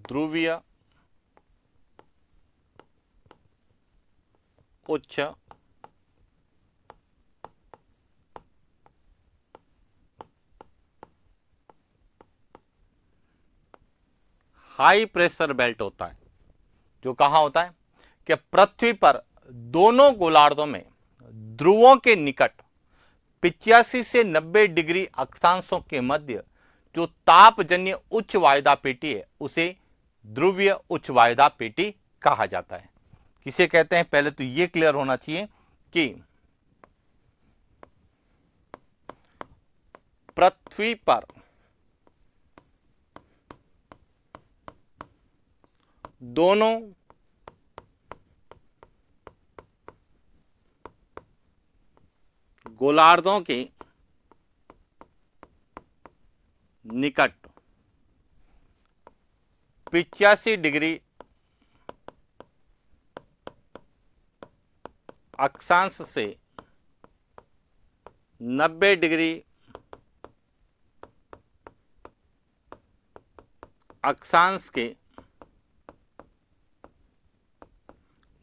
ध्रुवीय उच्च हाई प्रेशर बेल्ट होता है, जो कहां होता है कि पृथ्वी पर दोनों गोलार्धों में ध्रुवों के निकट 85 से 90 डिग्री अक्षांशों के मध्य जो तापजन्य उच्च वायुदाब पेटी है उसे ध्रुवीय उच्च वायुदाब पेटी कहा जाता है। किसे कहते हैं, पहले तो यह क्लियर होना चाहिए कि पृथ्वी पर दोनों गोलार्धों के निकट 85 डिग्री अक्षांश से 90 डिग्री अक्षांश के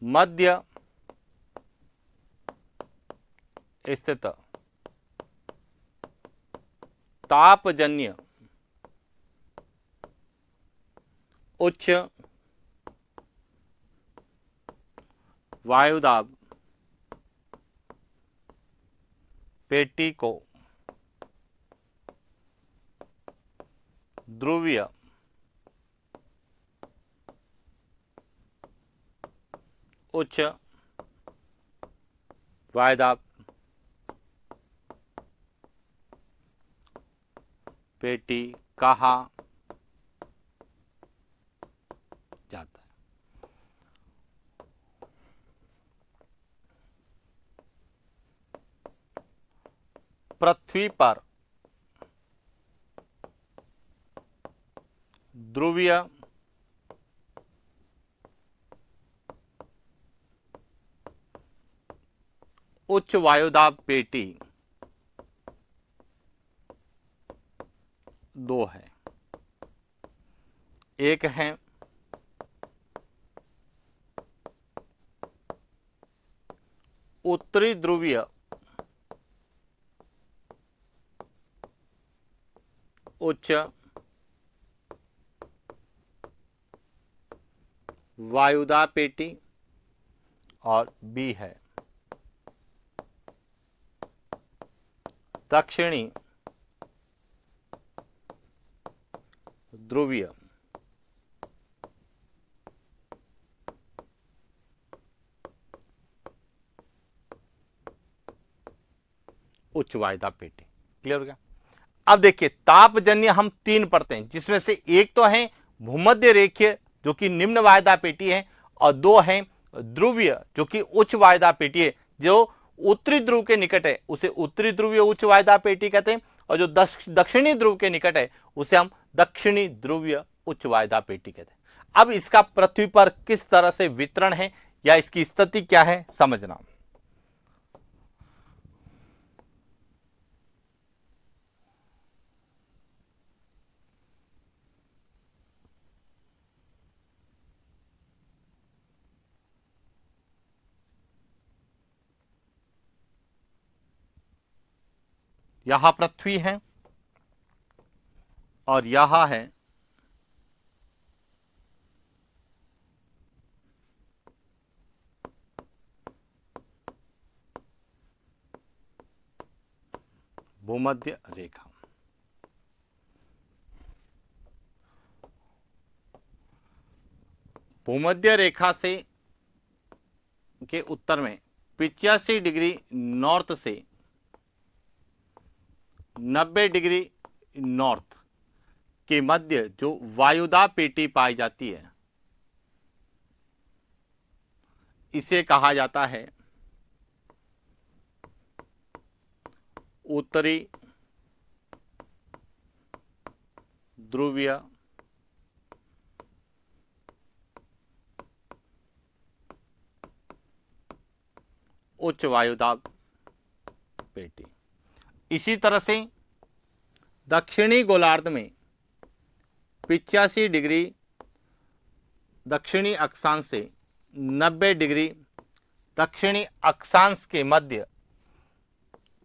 मध्य स्थित तापजन्य उच्च वायुदाब पेटी को ध्रुवीय उच्च वायुदाब पेटी कहा जाता है। पृथ्वी पर ध्रुवीय उच्च वायुदाब पेटी दो है। एक है उत्तरी ध्रुवीय उच्च वायुदा पेटी और बी है दक्षिणी ध्रुवीय उच्च वायुदा पेटी। क्लियर हो गया। अब देखिए तापजन्य हम तीन पढ़ते हैं, जिसमें से एक तो है भूमध्य रेखीय जो कि निम्न वायुदा पेटी है, और दो है ध्रुवीय जो कि उच्च वायुदा पेटी है। जो उत्तरी ध्रुव के निकट है उसे उत्तरी ध्रुवीय उच्च वायुदा पेटी कहते हैं, और जो दक्षिणी ध्रुव के निकट है उसे हम दक्षिणी ध्रुवीय उच्च वायुदा पेटी कहते हैं। अब इसका पृथ्वी पर किस तरह से वितरण है या इसकी स्थिति क्या है समझना। यहां पृथ्वी है और यहां है भूमध्य रेखा। भूमध्य रेखा से के उत्तर में 85 डिग्री नॉर्थ से 90 डिग्री नॉर्थ के मध्य जो वायुदा पेटी पाई जाती है इसे कहा जाता है उत्तरी ध्रुवीय उच्च वायुदाब पेटी। इसी तरह से दक्षिणी गोलार्ध में 85 डिग्री दक्षिणी अक्षांश से 90 डिग्री दक्षिणी अक्षांश के मध्य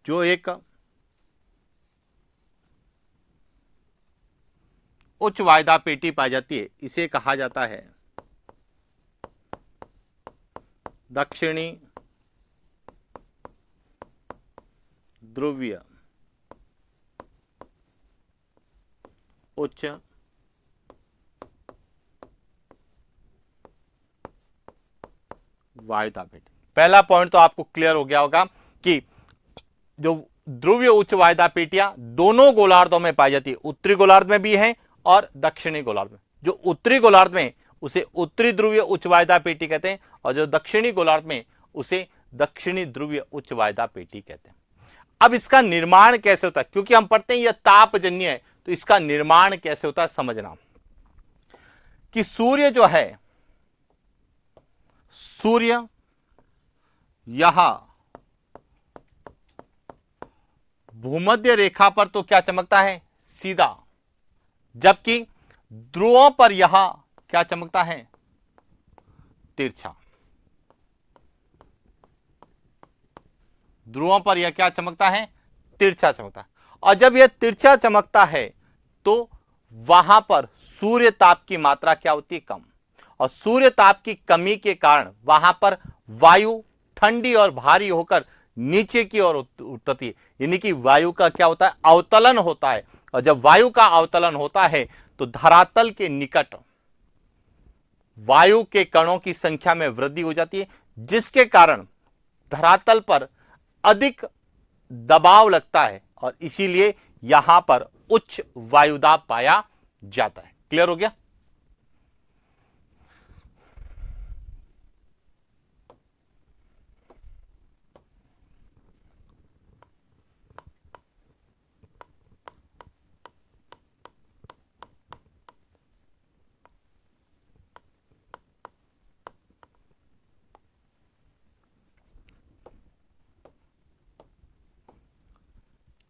जो एक उच्च वायुदा पेटी पाई जाती है इसे कहा जाता है दक्षिणी ध्रुवीय उच्च वायुदा पेटी। पहला पॉइंट तो आपको क्लियर हो गया होगा कि जो ध्रुवीय उच्च वायुदा पेटियां दोनों गोलार्धों में पाई जाती है, उत्तरी गोलार्ध में भी है और दक्षिणी गोलार्ध में। जो उत्तरी गोलार्ध में उसे उत्तरी ध्रुवीय उच्च वायुदा पेटी कहते हैं, और जो दक्षिणी गोलार्ध में उसे दक्षिणी ध्रुवीय उच्च वायुदा पेटी कहते हैं। अब इसका निर्माण कैसे होता है, क्योंकि हम पढ़ते हैं यह तापजन्य है, तो इसका निर्माण कैसे होता है समझना। कि सूर्य जो है, सूर्य यहां भूमध्य रेखा पर तो क्या चमकता है सीधा, जबकि ध्रुवों पर यहां क्या चमकता है तिरछा। ध्रुवों पर यह क्या चमकता है तिरछा चमकता है। और जब यह तिरछा चमकता है तो वहां पर सूर्य ताप की मात्रा क्या होती है कम, और सूर्य ताप की कमी के कारण वहां पर वायु ठंडी और भारी होकर नीचे की ओर उतरती है, यानी कि वायु का क्या होता है अवतलन होता है। और जब वायु का अवतलन होता है तो धरातल के निकट वायु के कणों की संख्या में वृद्धि हो जाती है, जिसके कारण धरातल पर अधिक दबाव लगता है और इसीलिए यहां पर उच्च वायुदाब पाया जाता है। क्लियर हो गया।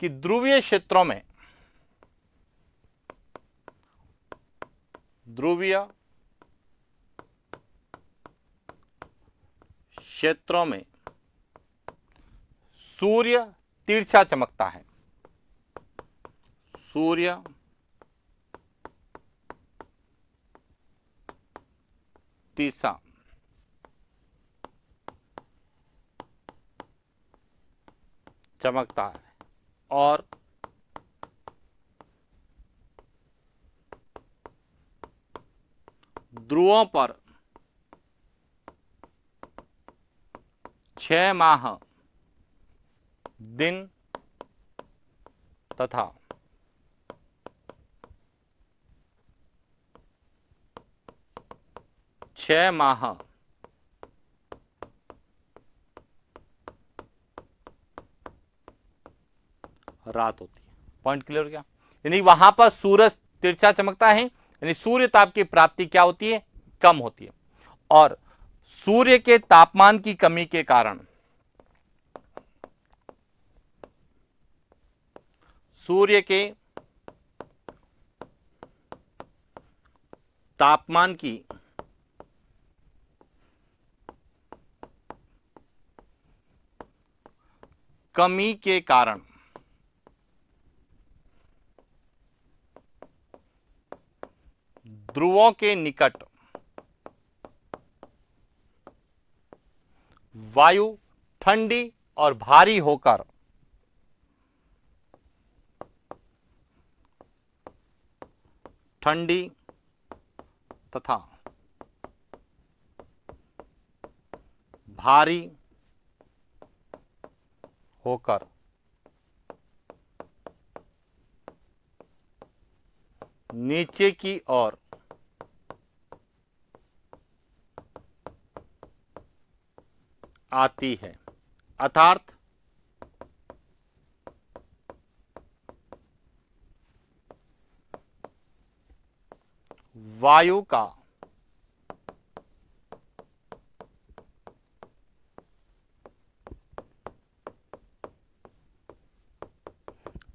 कि ध्रुवीय क्षेत्रों में सूर्य तिरछा चमकता है। सूर्य तीसरा चमकता है और ध्रुवों पर 6 माह दिन तथा 6 माह रात होती है। पॉइंट क्लियर हो गया? यानी वहां पर सूरज तिरछा चमकता है, यानी सूर्य ताप की प्राप्ति क्या होती है? कम होती है। और सूर्य के तापमान की कमी के कारण सूर्य के तापमान की कमी के कारण ध्रुवों के निकट वायु ठंडी और भारी होकर ठंडी तथा भारी होकर नीचे की ओर आती है। अर्थात वायु का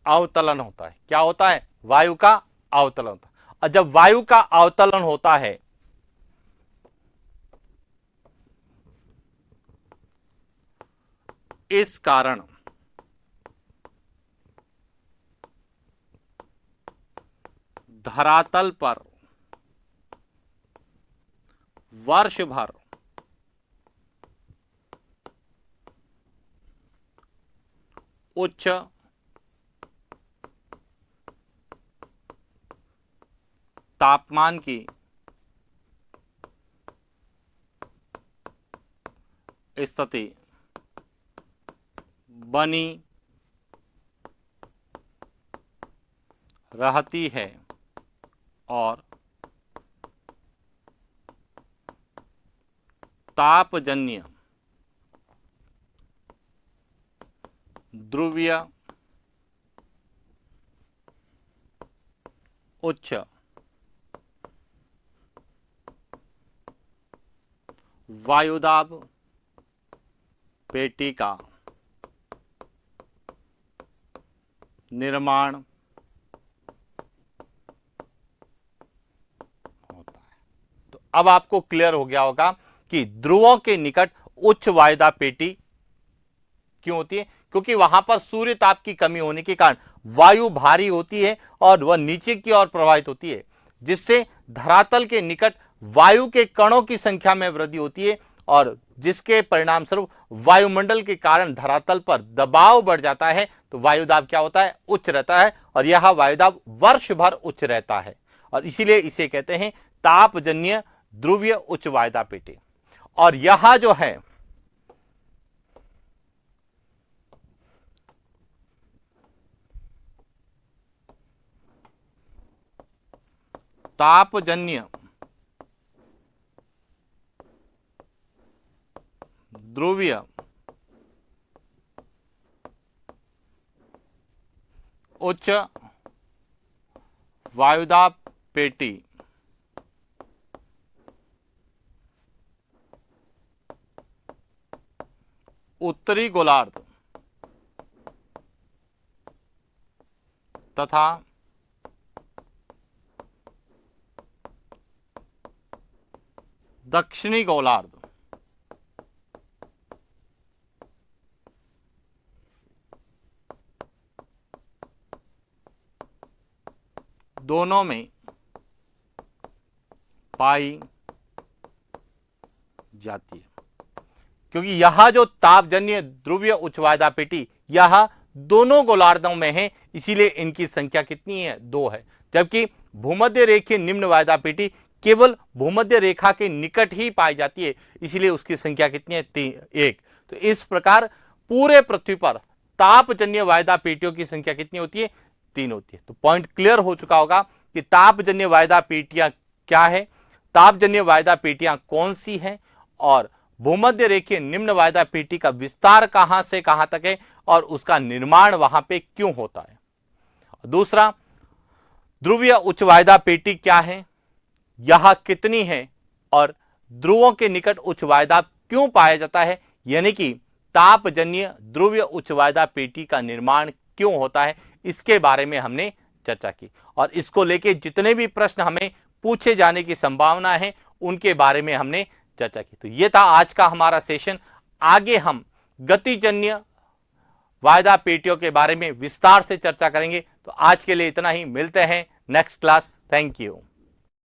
अवतलन होता है। क्या होता है? वायु का अवतलन होता है। और जब वायु का अवतलन होता है इस कारण धरातल पर वर्ष भर उच्च तापमान की स्थिति बनी रहती है और तापजन्य ध्रुवीय उच्च वायुदाब पेटी का निर्माण होता है। तो अब आपको क्लियर हो गया होगा कि ध्रुवों के निकट उच्च वायुदाब पेटी क्यों होती है? क्योंकि वहां पर सूर्य ताप की कमी होने के कारण वायु भारी होती है और वह नीचे की ओर प्रवाहित होती है, जिससे धरातल के निकट वायु के कणों की संख्या में वृद्धि होती है और जिसके परिणाम स्वरूप वायुमंडल के कारण धरातल पर दबाव बढ़ जाता है। तो वायुदाब क्या होता है? उच्च रहता है और यह वायुदाब वर्ष भर उच्च रहता है और इसीलिए इसे कहते हैं तापजन्य ध्रुवीय उच्च वायुदाब पेटी। और यह जो है तापजन्य ध्रुवीय उच्च वायुदाब पेटी उत्तरी गोलार्ध तथा दक्षिणी गोलार्ध दोनों में पाई जाती है, क्योंकि यह जो तापजन्य ध्रुवीय उच्च वायदा पेटी यह दोनों गोलार्धों में है, इसीलिए इनकी संख्या कितनी है? 2 है। जबकि भूमध्य रेखीय निम्न वायदा पेटी केवल भूमध्य रेखा के निकट ही पाई जाती है, इसीलिए उसकी संख्या कितनी है? 1। तो इस प्रकार पूरे पृथ्वी पर तापजन्य वायदा पेटियों की संख्या कितनी होती है? 3 होती है। तो पॉइंट क्लियर हो चुका होगा कि तापजन्य वायदा पेटियां क्या है, तापजन्य वायदा पेटियां कौन सी हैं, और भूमध्य रेखीय निम्न वायदा पेटी का विस्तार कहां से कहां तक है और उसका निर्माण वहां पे क्यों होता है। दूसरा, ध्रुवीय उच्च वायदा पेटी क्या है, यह कितनी है और ध्रुवों के निकट उच्च वायदा क्यों पाया जाता है, यानी कि तापजन्य ध्रुवीय उच्च वायदा पेटी का निर्माण क्यों होता है, इसके बारे में हमने चर्चा की। और इसको लेके जितने भी प्रश्न हमें पूछे जाने की संभावना है उनके बारे में हमने चर्चा की। तो ये था आज का हमारा सेशन। आगे हम गतिजन्य वायदा पेटियों के बारे में विस्तार से चर्चा करेंगे। तो आज के लिए इतना ही, मिलते हैं नेक्स्ट क्लास। Thank you.